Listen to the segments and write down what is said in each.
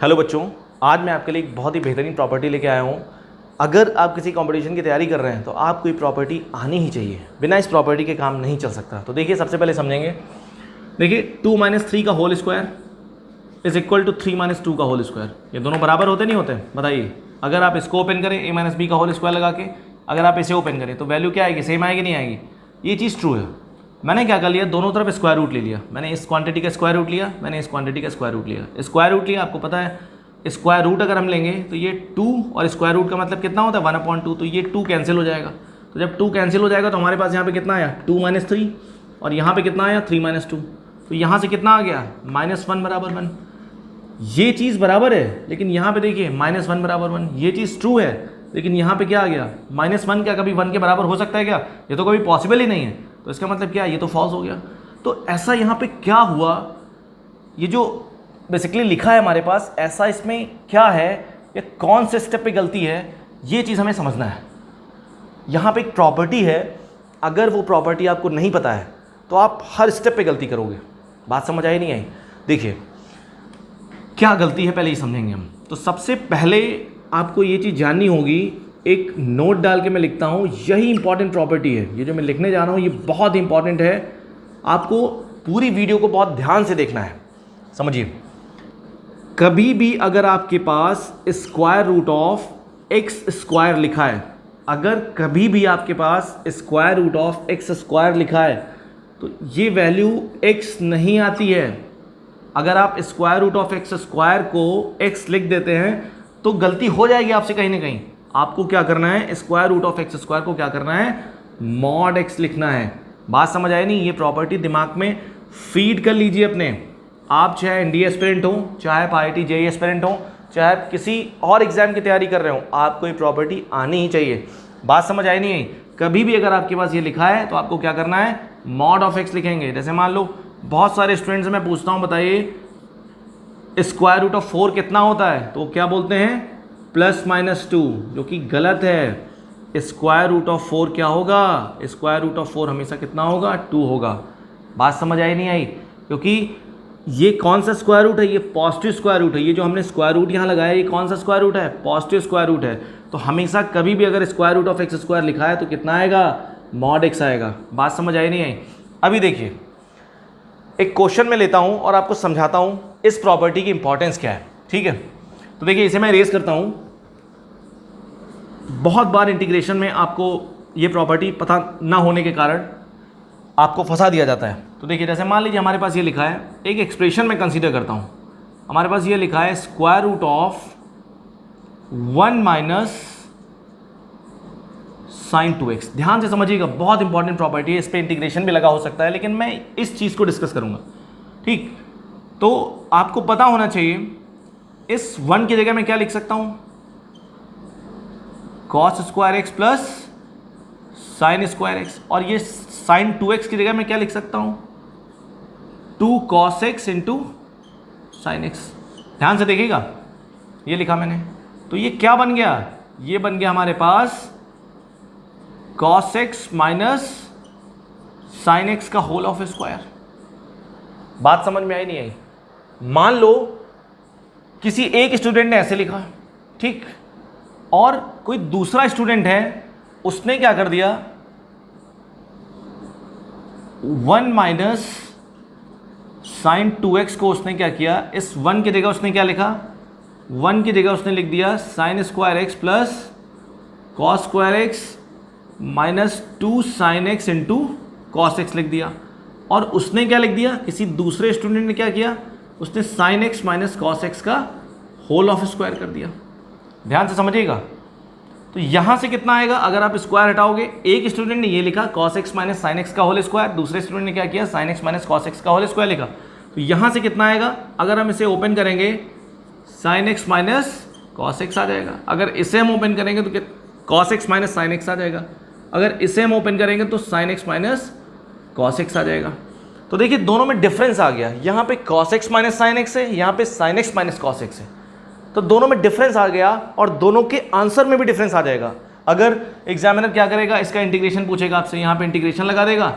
Hello बच्चों, आज मैं आपके लिए एक बहुत ही बेहतरीन प्रॉपर्टी लेके आया हूँ। अगर आप किसी कंपटीशन की तैयारी कर रहे हैं तो आपको ये प्रॉपर्टी आनी ही चाहिए, बिना इस प्रॉपर्टी के काम नहीं चल सकता। तो देखिए, सबसे पहले समझेंगे। देखिए, 2 - 3 का whole square is equal to 3 - 2 का होल स्क्वायर। ये दोनों बराबर होते नहीं होते? बताइए, अगर आप इसको ओपन करें a - b का होल स्क्वायर लगा के, अगर आप इसे ओपन करें तो वैल्यू क्या आएगी? सेम आएगी, नहीं आएगी? ये चीज़ ट्रू है। मैंने क्या कर लिया, दोनों तरफ स्क्वायर रूट ले लिया। मैंने इस क्वांटिटी का स्क्वायर रूट लिया, मैंने इस क्वांटिटी का स्क्वायर रूट लिया। स्क्वायर रूट लिया, आपको पता है स्क्वायर रूट अगर हम लेंगे तो ये 2 और स्क्वायर रूट का मतलब कितना होता है 1/2, तो ये 2 कैंसिल हो जाएगा। तो जब 2 कैंसिल हो जाएगा तो हमारे पास यहाँ पे कितना आया 2 - 3 और यहाँ पे कितना आया 3 - 2। तो यहाँ से कितना आ गया -1 = 1। ये चीज़ बराबर है, लेकिन यहाँ पे देखिए -1 = 1, ये चीज़ ट्रू है, लेकिन यहाँ पे क्या आ गया -1। क्या कभी 1 के बराबर हो सकता है क्या? ये तो कभी पॉसिबल ही नहीं है। तो इसका मतलब क्या है, ये तो फॉल्स हो गया। तो ऐसा यहाँ पे क्या हुआ, ये जो बेसिकली लिखा है हमारे पास, ऐसा इसमें क्या है या कौन से स्टेप पे गलती है, ये चीज़ हमें समझना है। यहाँ पे एक प्रॉपर्टी है, अगर वो प्रॉपर्टी आपको नहीं पता है तो आप हर स्टेप पे गलती करोगे। बात समझ आई नहीं आई? देखिए क्या गलती है, पहले ही समझेंगे हम। तो सबसे पहले आपको ये चीज़ जाननी होगी, एक नोट डाल के मैं लिखता हूँ, यही इंपॉर्टेंट प्रॉपर्टी है। ये जो मैं लिखने जा रहा हूँ ये बहुत इंपॉर्टेंट है, आपको पूरी वीडियो को बहुत ध्यान से देखना है। समझिए, कभी भी अगर आपके पास square root of x square लिखा है, अगर कभी भी आपके पास square root of x square लिखा है तो ये वैल्यू एक्स नहीं आती है। अगर आप square root of x square को एक्स लिख देते हैं तो गलती हो जाएगी आपसे कहीं ना कहीं। आपको क्या करना है, square root of x square को क्या करना है, मॉड एक्स लिखना है। बात समझ आए नहीं? ये प्रॉपर्टी दिमाग में फीड कर लीजिए अपने। आप चाहे एनडीए एस्पिरेंट हो, चाहे आप आईआईटी जेईई एस्पिरेंट हो, चाहे आप किसी और एग्जाम की तैयारी कर रहे हो, आपको ये प्रॉपर्टी आनी ही चाहिए। बात समझ आई नहीं आई? कभी भी अगर आपके पास ये लिखा है तो आपको क्या करना है, मॉड ऑफ एक्स लिखेंगे। जैसे मान लो बहुत सारे स्टूडेंट्स से मैं पूछता हूँ, बताइए स्क्वायर रूट ऑफ 4 कितना होता है? तो क्या बोलते हैं +-2, जो कि गलत है। स्क्वायर रूट ऑफ 4 क्या होगा, स्क्वायर रूट ऑफ 4 हमेशा कितना होगा, 2 होगा। बात समझ आई नहीं आई? क्योंकि ये कौन सा स्क्वायर रूट है, ये पॉजिटिव स्क्वायर रूट है। ये जो हमने स्क्वायर रूट यहाँ लगाया, ये कौन सा स्क्वायर रूट है, पॉजिटिव स्क्वायर रूट है। तो हमेशा कभी भी अगर square root of x square लिखा है तो कितना आएगा, मॉड एक्स आएगा। बात समझ आई नहीं आई? अभी देखिए, एक क्वेश्चन में लेता हूँ और आपको समझाता हूँ इस प्रॉपर्टी की इंपॉर्टेंस क्या है। ठीक है, तो देखिए इसे मैं रेज करता हूँ। बहुत बार इंटीग्रेशन में आपको ये प्रॉपर्टी पता ना होने के कारण आपको फंसा दिया जाता है। तो देखिए, जैसे मान लीजिए हमारे पास ये लिखा है, एक एक्सप्रेशन में कंसीडर करता हूँ, हमारे पास ये लिखा है square root of 1 - sin 2x। ध्यान से समझिएगा, बहुत इंपॉर्टेंट प्रॉपर्टी है, इस पर इंटीग्रेशन भी लगा हो सकता है, लेकिन मैं इस चीज़ को डिस्कस करूँगा। ठीक, तो आपको पता होना चाहिए इस 1 की जगह मैं क्या लिख सकता हूँ, cos square x plus sine square x, और ये sin 2x की जगह मैं क्या लिख सकता हूँ, 2 cos x into sine x. ध्यान से देखिएगा, ये लिखा मैंने, तो ये क्या बन गया, ये बन गया हमारे पास cos x minus sine x का होल ऑफ स्क्वायर। बात समझ में आई नहीं आई? मान लो किसी एक स्टूडेंट ने ऐसे लिखा, ठीक, और कोई दूसरा स्टूडेंट है, उसने क्या कर दिया, 1 - sin 2x को उसने क्या किया, इस 1 की जगह उसने क्या लिखा, 1 की जगह उसने लिख दिया sine square x plus cos square x minus 2 sin x into cos x लिख दिया। और उसने क्या लिख दिया, किसी दूसरे स्टूडेंट ने क्या किया, उसने sign x minus cos x का होल ऑफ स्क्वायर कर दिया। ध्यान से समझिएगा। तो यहाँ से कितना आएगा, अगर आप स्क्वायर हटाओगे, एक स्टूडेंट ने ये लिखा cos x minus sine x का होल स्क्वायर, दूसरे स्टूडेंट ने क्या किया, sin x minus cos x का होल स्क्वायर लिखा। तो यहाँ से कितना आएगा, अगर हम इसे ओपन करेंगे sin x minus cos x आ जाएगा। अगर इसे हम ओपन करेंगे तो cos x minus sine x आ जाएगा। अगर इसे हम ओपन करेंगे तो sin x minus cos x आ जाएगा। तो देखिए दोनों में डिफरेंस आ गया, यहाँ पे cos x minus sine x है, यहाँ पे sin x minus cos x है। तो दोनों में डिफरेंस आ गया और दोनों के आंसर में भी डिफरेंस आ जाएगा। अगर एग्जामिनर क्या करेगा, इसका इंटीग्रेशन पूछेगा आपसे, यहाँ पे इंटीग्रेशन लगा देगा,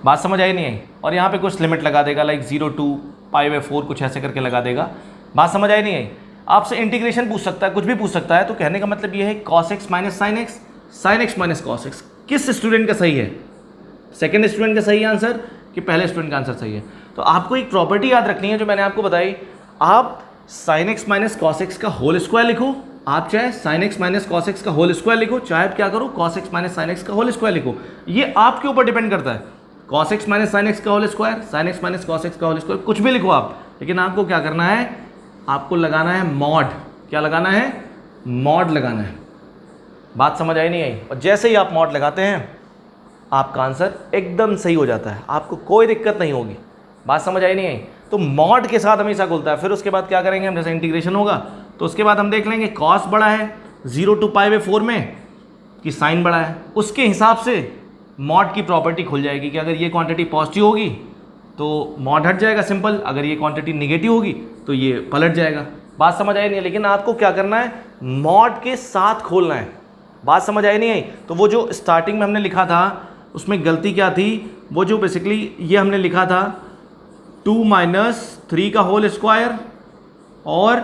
बात समझ आई नहीं आई, और यहाँ पे कुछ लिमिट लगा देगा, लाइक 0 to π/4 कुछ ऐसे करके लगा देगा। बात समझ आई नहीं आई? आपसे इंटीग्रेशन पूछ सकता है, कुछ भी पूछ सकता है, तो कहने का मतलब ये है cos x minus sine x, sign x minus cos x। किस स्टूडेंट का सही है? सेकेंड स्टूडेंट का सही आंसर कि पहले स्टूडेंट का आंसर सही है? तो आपको एक प्रॉपर्टी याद रखनी है जो मैंने आपको बताई। आप sine x minus cos x का होल स्क्वायर लिखो, आप चाहे sine x minus cos x का होल स्क्वायर लिखो, चाहे आप क्या करो cos x minus sine x का होल स्क्वायर लिखो, ये आपके ऊपर डिपेंड करता है। cos x minus sine x का whole square, sine x minus cos x का होल स्क्वायर, कुछ भी लिखो आप, लेकिन आपको क्या करना है, आपको लगाना है मॉड। क्या लगाना है? मॉड लगाना है। बात समझ आई नहीं आई? और जैसे ही आप मॉड लगाते हैं आपका आंसर एकदम सही हो जाता है, आपको कोई दिक्कत नहीं होगी। बात समझ आई नहीं आई? तो मॉड के साथ हमेशा खुलता है। फिर उसके बाद क्या करेंगे हम, जैसे इंटीग्रेशन होगा तो उसके बाद हम देख लेंगे कॉस बड़ा है 0 to π/4 में कि साइन बड़ा है, उसके हिसाब से मॉड की प्रॉपर्टी खुल जाएगी कि अगर ये क्वांटिटी पॉजिटिव होगी तो मॉड हट जाएगा सिंपल, अगर ये क्वांटिटी निगेटिव होगी तो ये पलट जाएगा। बात समझ आई नहीं? लेकिन आपको क्या करना है, मॉड के साथ खोलना है। बात समझ आई नहीं आई? तो वो जो स्टार्टिंग में हमने लिखा था उसमें गलती क्या थी, वो जो बेसिकली ये हमने लिखा था 2 - 3 का होल स्क्वायर और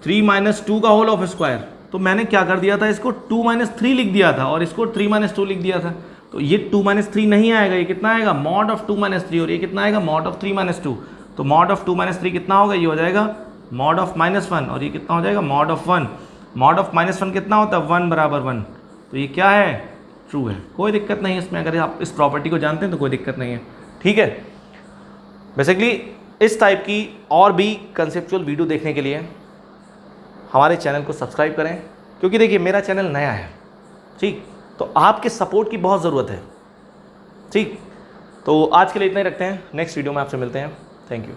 3 - 2 का होल ऑफ स्क्वायर, तो मैंने क्या कर दिया था, इसको 2 - 3 लिख दिया था और इसको 3 - 2 लिख दिया था। तो ये 2 - 3 नहीं आएगा, ये कितना आएगा, मॉड ऑफ 2 - 3, और ये कितना आएगा, मॉड ऑफ 3 - 2। तो मॉड ऑफ 2 - 3 कितना होगा, ये हो जाएगा मॉड ऑफ -1, और ये कितना हो जाएगा, मॉड ऑफ 1। मॉड ऑफ -1 कितना होता है, 1 = 1। तो ये क्या है, ट्रू है, कोई दिक्कत नहीं है इसमें। अगर आप इस प्रॉपर्टी को जानते हैं तो कोई दिक्कत नहीं है, ठीक है। बेसिकली इस टाइप की और भी कंसेप्चुअल वीडियो देखने के लिए हमारे चैनल को सब्सक्राइब करें, क्योंकि देखिए मेरा चैनल नया है, ठीक, तो आपके सपोर्ट की बहुत ज़रूरत है, ठीक। तो आज के लिए इतना ही रखते हैं, नेक्स्ट वीडियो में आपसे मिलते हैं। Thank you.